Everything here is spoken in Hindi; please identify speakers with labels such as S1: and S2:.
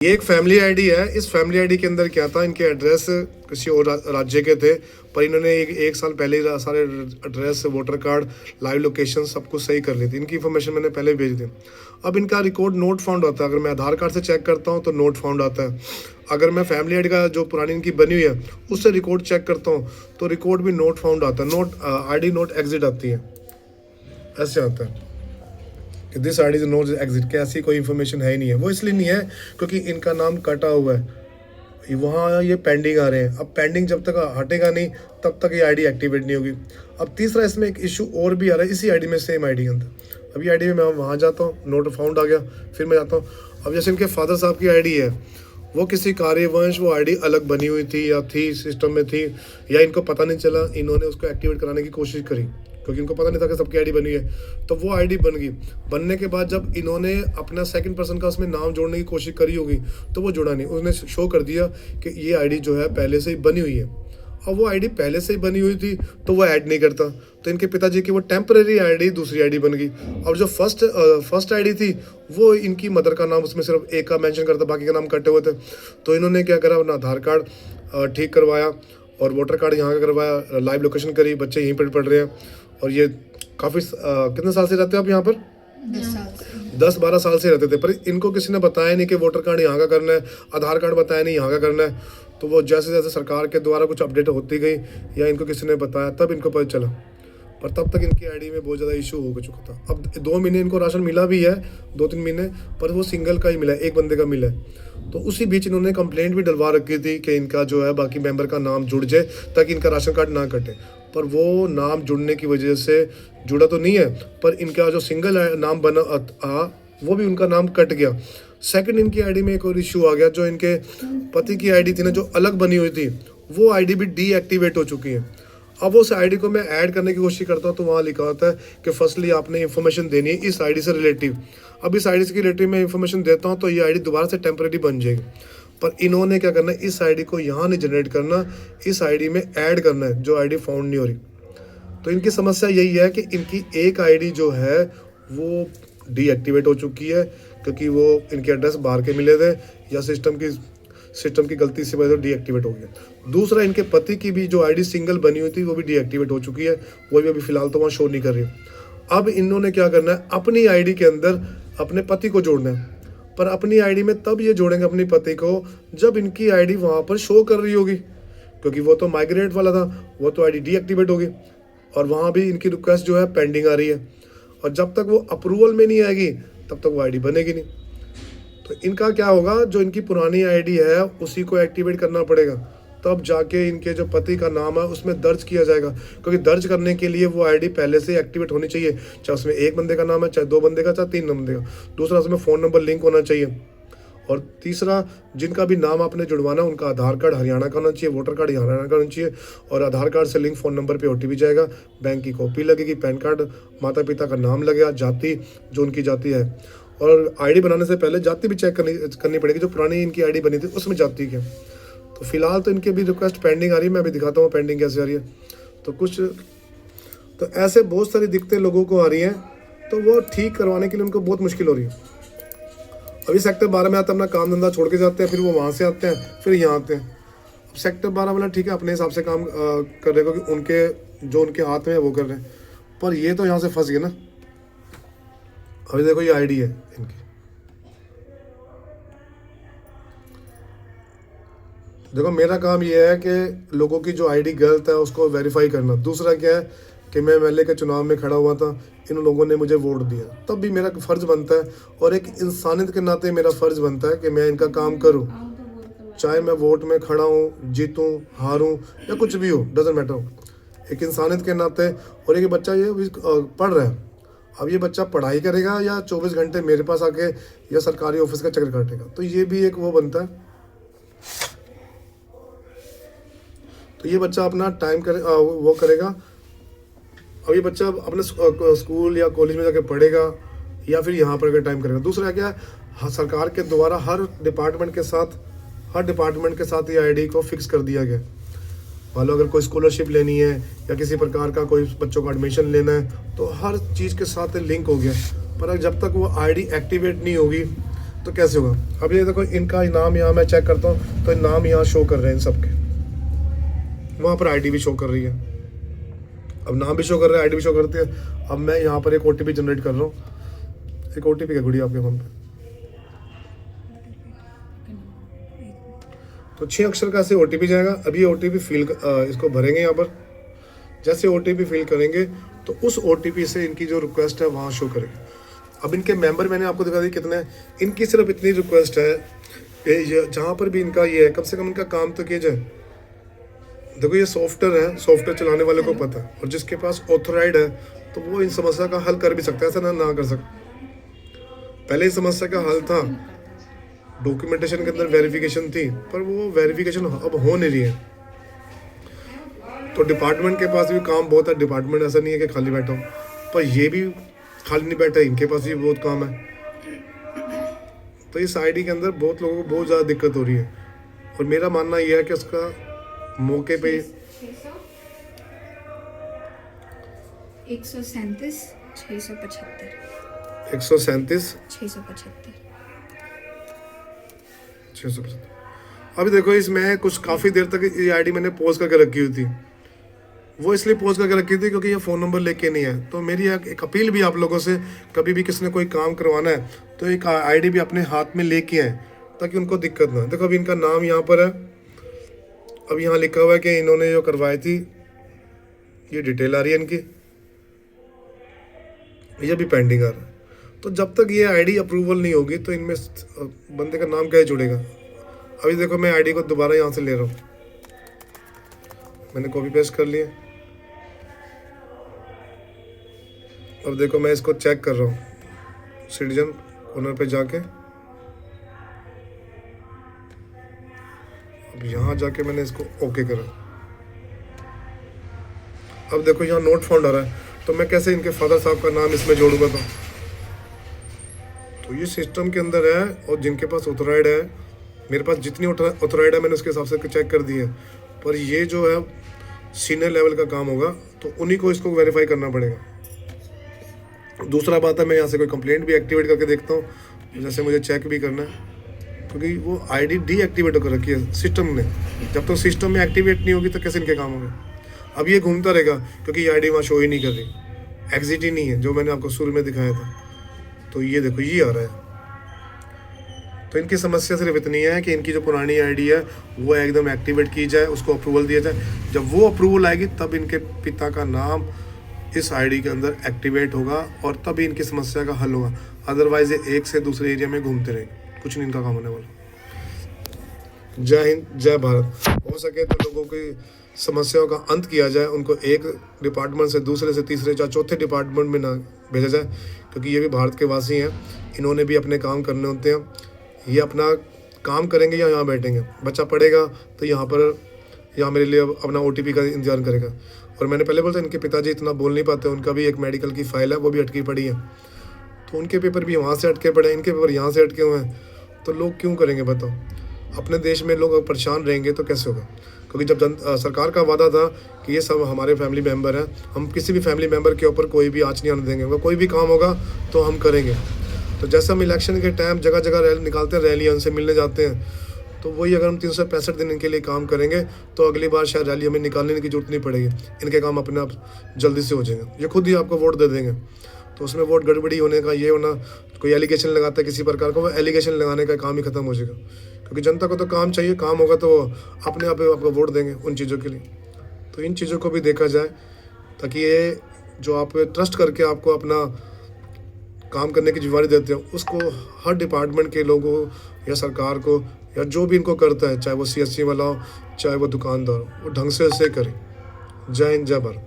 S1: ये एक फैमिली आईडी है। इस फैमिली आईडी के अंदर क्या था, इनके एड्रेस किसी और राज्य के थे, पर इन्होंने एक साल पहले ही सारे address, voter card, live location सब कुछ सही कर ली थी। इनकी इन्फॉर्मेशन मैंने पहले भेज दी। अब इनका रिकॉर्ड नोट फाउंड आता है। अगर मैं आधार कार्ड से चेक करता हूँ तो नोट फाउंड आता है। अगर मैं फैमिली आईडी का जो पुरानी इनकी बनी हुई है उससे रिकॉर्ड चेक करता हूँ तो रिकॉर्ड भी नोट फाउंड आता है। आईडी नोट एग्जिट आती है, ऐसे आता है कि this ID is note exit, कि ऐसी कोई इन्फॉर्मेशन है ही नहीं है। वो इसलिए नहीं है क्योंकि इनका नाम कटा हुआ है, वहाँ ये पेंडिंग आ रहे हैं। अब पेंडिंग जब तक हटेगा नहीं तब तक ये आईडी एक्टिवेट नहीं होगी। अब तीसरा इसमें एक इशू और भी आ रहा है इसी आईडी में, सेम आईडी के अंदर। अब ये आईडी में मैं वहाँ जाता हूँ, नोट फाउंड आ गया, फिर मैं जाता हूँ। अब जैसे इनके फादर साहब की आईडी है, वो किसी कार्यवश वो आईडी अलग बनी हुई थी या थी सिस्टम में थी, या इनको पता नहीं चला, इन्होंने उसको एक्टिवेट कराने की कोशिश करी क्योंकि इनको पता नहीं था कि सबकी आईडी बनी है। तो वो आईडी बन गई। बनने के बाद जब इन्होंने अपना सेकंड पर्सन का उसमें नाम जोड़ने की कोशिश करी होगी तो वो जुड़ा नहीं। उसने शो कर दिया कि ये आईडी जो है पहले से ही बनी हुई है। अब वो आईडी पहले से ही बनी हुई थी तो वो ऐड नहीं करता, तो इनके पिताजी की वो टेम्परेरी आईडी दूसरी आईडी बन गई। और जो फर्स्ट आईडी थी वो इनकी मदर का नाम उसमें सिर्फ एक का मेंशन करता, बाकी का नाम कटे हुए थे। तो इन्होंने क्या करा, अपना आधार कार्ड ठीक करवाया और वोटर कार्ड यहाँ का करवाया, लाइव लोकेशन करी, बच्चे यहीं पर पढ़ रहे हैं। और ये काफ़ी कितने साल से रहते हो आप यहाँ पर? 10-12 साल से रहते थे, पर इनको किसी ने बताया नहीं कि वोटर कार्ड यहाँ का करना है, आधार कार्ड बताया नहीं यहाँ का करना है। तो वो जैसे जैसे सरकार के द्वारा कुछ अपडेट होती गई या इनको किसी ने बताया तब इनको पता चला, पर तब तक इनकी आईडी में बहुत ज़्यादा इशू हो चुका था। अब 2 महीने इनको राशन मिला भी है, 2-3 महीने, पर वो सिंगल का ही मिला है, एक बंदे का मिला है। तो उसी बीच इन्होंने कंप्लेंट भी डलवा रखी थी कि इनका जो है बाकी मेंबर का नाम जुड़ जाए ताकि इनका राशन कार्ड ना कटे। पर वो नाम जुड़ने की वजह से जुड़ा तो नहीं है, पर इनका जो सिंगल नाम बना वो भी उनका नाम कट गया। सेकंड इनकी आईडी में एक और इशू आ गया, जो इनके पति की आईडी थी ना, जो अलग बनी हुई थी, वो आईडी भी डीएक्टिवेट हो चुकी है। अब उस आईडी को मैं ऐड करने की कोशिश करता हूँ तो वहाँ लिखा होता है कि फर्स्टली आपने इन्फॉर्मेशन देनी है इस आईडी से रिलेटिव। अब इस आईडी से रिलेटिव मैं इन्फॉर्मेशन देता हूँ तो ये आईडी दोबारा से टेम्परेरी बन जाएगी। पर इन्होंने क्या करना है, इस आईडी को यहाँ नहीं जनरेट करना, इस आईडी में ऐड करना है जो आईडी फाउंड नहीं हो रही। तो इनकी समस्या यही है कि इनकी एक आईडी जो है वो डीएक्टिवेट हो चुकी है क्योंकि वो इनके एड्रेस बाहर के मिले थे या सिस्टम की गलती से वजह से डीएक्टिवेट हो गया। दूसरा, इनके पति की भी जो आईडी सिंगल बनी हुई थी वो भी डीएक्टिवेट हो चुकी है, वो भी अभी फिलहाल तो वहाँ शो नहीं कर रही। अब इन्होंने क्या करना है, अपनी आईडी के अंदर अपने पति को जोड़ना है, पर अपनी आईडी में तब ये जोड़ेंगे अपने पति को जब इनकी आईडी वहाँ पर शो कर रही होगी, क्योंकि वो तो माइग्रेट वाला था, वो तो आईडी डीएक्टिवेट होगी और वहाँ भी इनकी रिक्वेस्ट जो है पेंडिंग आ रही है। और जब तक वो अप्रूवल में नहीं आएगी तब तक वो आईडी बनेगी नहीं। तो इनका क्या होगा, जो इनकी पुरानी आईडी है उसी को एक्टिवेट करना पड़ेगा, तब जाके इनके जो पति का नाम है उसमें दर्ज किया जाएगा। क्योंकि दर्ज करने के लिए वो आईडी पहले से एक्टिवेट होनी चाहिए, चाहे उसमें एक बंदे का नाम है, चाहे 2 बंदे का, चाहे 3 बंदे का। दूसरा, उसमें फ़ोन नंबर लिंक होना चाहिए। और तीसरा, जिनका भी नाम आपने जुड़वाना उनका आधार कार्ड हरियाणा का होना चाहिए, वोटर कार्ड हरियाणा का होना चाहिए, और आधार कार्ड से लिंक फ़ोन नंबर पे ओटीपी जाएगा, बैंक की कॉपी लगेगी, पैन कार्ड, माता पिता का नाम लगेगा, जाति जो उनकी जाति है। और आईडी बनाने से पहले जाति भी चेक करनी पड़ेगी, जो पुरानी इनकी आईडी बनी थी उसमें जाति क्या। तो फिलहाल तो इनकी भी रिक्वेस्ट पेंडिंग आ रही है, मैं अभी दिखाता हूँ पेंडिंग कैसे आ रही है। तो ऐसे बहुत सारी दिक्कतें लोगों को आ रही हैं, तो वो ठीक करवाने के लिए उनको बहुत मुश्किल हो रही है। अभी सेक्टर 12 में आते हैं, अपना काम धंधा छोड़ के जाते हैं, फिर वो वहाँ से आते हैं, फिर यहाँ आते हैं। अब सेक्टर 12 वाला ठीक है, अपने हिसाब से काम कर रहे, क्योंकि उनके हाथ में है वो कर रहे हैं, पर ये तो यहाँ से फंस गए ना। अभी देखो ये आईडी है इनकी, देखो मेरा काम ये है कि लोगों की जो आईडी गलत है उसको वेरीफाई करना। दूसरा क्या है कि मैं एमएलए के चुनाव में खड़ा हुआ था, इन लोगों ने मुझे वोट दिया, तब भी मेरा फ़र्ज़ बनता है और एक इंसानियत के नाते मेरा फ़र्ज़ बनता है कि मैं इनका काम करूं, चाहे मैं वोट में खड़ा हूं, जीतूं, हारूं या कुछ भी हो, डजेंट मैटर। एक इंसानियत के नाते। और एक बच्चा ये पढ़ रहा है, अब ये बच्चा पढ़ाई करेगा या 24 घंटे मेरे पास आके या सरकारी ऑफिस का चक्कर काटेगा, तो ये भी एक वो बनता है। तो ये बच्चा अपना टाइम वो करेगा। अब ये बच्चा अपने स्कूल या कॉलेज में जाकर पढ़ेगा या फिर यहाँ पर टाइम करेगा। दूसरा क्या है, सरकार के द्वारा हर डिपार्टमेंट के साथ ये आईडी को फिक्स कर दिया गया। मान लो अगर कोई स्कॉलरशिप लेनी है या किसी प्रकार का कोई बच्चों का एडमिशन लेना है तो हर चीज़ के साथ लिंक हो गया। पर जब तक वो आईडी एक्टिवेट नहीं होगी तो कैसे होगा? अब ये देखो इनका नाम यहाँ मैं चेक करता हूँ तो नाम यहाँ शो कर रहे हैं इन सबके, वहाँ पर आईडी भी शो कर रही है। अब नाम भी शो कर रहा है, आईडी भी शो करती है। अब मैं यहाँ पर एक ओटीपी जनरेट कर रहा हूँ। एक ओटीपी क्या गुड़ी आपके फ़ोन पे, तो 6 अक्षर का ऐसे ओटीपी जाएगा। अभी ये ओटीपी फिल इसको भरेंगे यहाँ पर। जैसे ओटीपी फिल करेंगे तो उस ओटीपी से इनकी जो रिक्वेस्ट है वहाँ शो करेगी। अब इनके मेंबर मैंने आपको दिखा दी कितने हैं। इनकी सिर्फ इतनी रिक्वेस्ट है कि जहाँ पर भी इनका ये है कम से कम इनका काम तो किया जाए। देखो ये सॉफ्टवेयर है, सॉफ्टवेयर चलाने वाले को पता है, और जिसके पास ऑथोराइड है तो वो इन समस्या का हल कर भी सकता है, ऐसा ना कर सकता। पहले इस समस्या का हल था, डॉक्यूमेंटेशन के अंदर वेरिफिकेशन थी, पर वो वेरिफिकेशन अब हो नहीं रही है। तो डिपार्टमेंट के पास भी काम बहुत है। डिपार्टमेंट ऐसा नहीं है कि खाली बैठा हो, पर ये भी खाली नहीं बैठा, इनके पास भी बहुत काम है। तो इस आईडी के अंदर बहुत लोगों को बहुत ज़्यादा दिक्कत हो रही है, और मेरा मानना यह है कि उसका मौके पे
S2: 137 675
S1: 137
S2: 675
S1: 650। अभी देखो इसमें कुछ काफ़ी देर तक ये आईडी मैंने पोस्ट करके रखी हुई थी। वो इसलिए पोस्ट करके रखी थी क्योंकि ये फ़ोन नंबर लेके नहीं है। तो मेरी एक अपील भी आप लोगों से, कभी भी किसी ने कोई काम करवाना है तो एक आईडी भी अपने हाथ में लेके आए ताकि उनको दिक्कत ना। देखो अभी इनका नाम यहाँ पर है। अब यहाँ लिखा हुआ है कि इन्होंने जो करवाई थी, ये डिटेल आ रही है इनकी, ये भी पेंडिंग आ रहा है। तो जब तक ये आईडी अप्रूवल नहीं होगी तो इनमें बंदे का नाम कैसे जुड़ेगा। अभी देखो मैं आईडी को दोबारा यहाँ से ले रहा हूँ, मैंने कॉपी पेस्ट कर लिया। अब देखो मैं इसको चेक कर रहा हूँ, सिटीजन कॉर्नर पे जाके, अब यहाँ जाके मैंने इसको ओके करा। अब देखो यहाँ नोट फाउंड आ रहा है, तो मैं कैसे इनके फादर साहब का नाम इसमें जोड़ूंगा। तो ये सिस्टम के अंदर है, और जिनके पास ऑथोराइड है, मेरे पास जितनी ऑथोराइड है मैंने उसके हिसाब से चेक कर दी है। पर ये जो है सीनियर लेवल का काम होगा तो उन्हीं को इसको वेरीफाई करना पड़ेगा। दूसरा बात है, मैं यहाँ से कोई कंप्लेंट भी एक्टिवेट करके देखता हूँ, जैसे मुझे चेक भी करना है, क्योंकि वो आईडी डीएक्टिवेट कर रखी है सिस्टम ने। जब तक सिस्टम में एक्टिवेट नहीं होगी तो कैसे इनके काम होंगे। अब ये घूमता रहेगा क्योंकि ये आईडी वहाँ शो ही नहीं कर रही, एग्जिट ही नहीं है, जो मैंने आपको शुरू में दिखाया था। तो ये देखो ये आ रहा है। तो इनकी समस्या सिर्फ इतनी है कि इनकी जो पुरानी आईडी है वो एकदम एक्टिवेट की जाए, उसको अप्रूवल दिया जाए। जब वो अप्रूवल आएगी तब इनके पिता का नाम इस आईडी के अंदर एक्टिवेट होगा, और तभी इनकी समस्या का हल होगा। अदरवाइज ये एक से दूसरे एरिया में घूमते रहेंगे, कुछ नहीं इनका काम होने वाला। जय हिंद, जय भारत। हो सके तो लोगों की समस्याओं का अंत किया जाए, उनको एक डिपार्टमेंट से दूसरे से तीसरे या चौथे डिपार्टमेंट में ना भेजा जाए, क्योंकि ये भी भारत के वासी हैं, इन्होंने भी अपने काम करने होते हैं। ये अपना काम करेंगे या यहाँ बैठेंगे। बच्चा पढ़ेगा तो यहाँ मेरे लिए अपना OTP का इंतजार करेगा। और मैंने पहले बोला था इनके पिताजी इतना बोल नहीं पाते, उनका भी एक मेडिकल की फाइल है, वो भी अटकी पड़ी है। तो उनके पेपर भी वहाँ से अटके पड़े हैं, इनके पेपर यहाँ से अटके हुए हैं। तो लोग क्यों करेंगे बताओ। अपने देश में लोग परेशान रहेंगे तो कैसे होगा। क्योंकि जब सरकार का वादा था कि ये सब हमारे फैमिली मेम्बर हैं, हम किसी भी फैमिली मेम्बर के ऊपर कोई भी आँच नहीं आने देंगे, कोई भी काम होगा तो हम करेंगे। तो जैसे हम इलेक्शन के टाइम जगह जगह रैली निकालते हैं, रैली उनसे मिलने जाते हैं, तो वही अगर हम 365 दिन इनके लिए काम करेंगे तो अगली बार शायद रैली हमें निकालने की जरूरत नहीं पड़ेगी, इनके काम अपने आप जल्दी से हो जाएंगे। ये खुद ही आपको वोट दे देंगे। तो उसमें वोट गड़बड़ी होने का, ये होना, कोई एलिगेशन लगाता है किसी प्रकार का, वो एलिगेशन लगाने का काम ही खत्म हो जाएगा। क्योंकि जनता को तो काम चाहिए, काम होगा तो अपने आप आपको वोट देंगे उन चीज़ों के लिए। तो इन चीज़ों को भी देखा जाए, ताकि ये जो आप ट्रस्ट करके आपको अपना काम करने की जिम्मेदारी देते हैं, उसको हर डिपार्टमेंट के लोगों या सरकार को या जो भी इनको करता है, चाहे वो CSC वाला हो, चाहे वो दुकानदार हो, वो ढंग से करे। जय हिंद, जय भारत।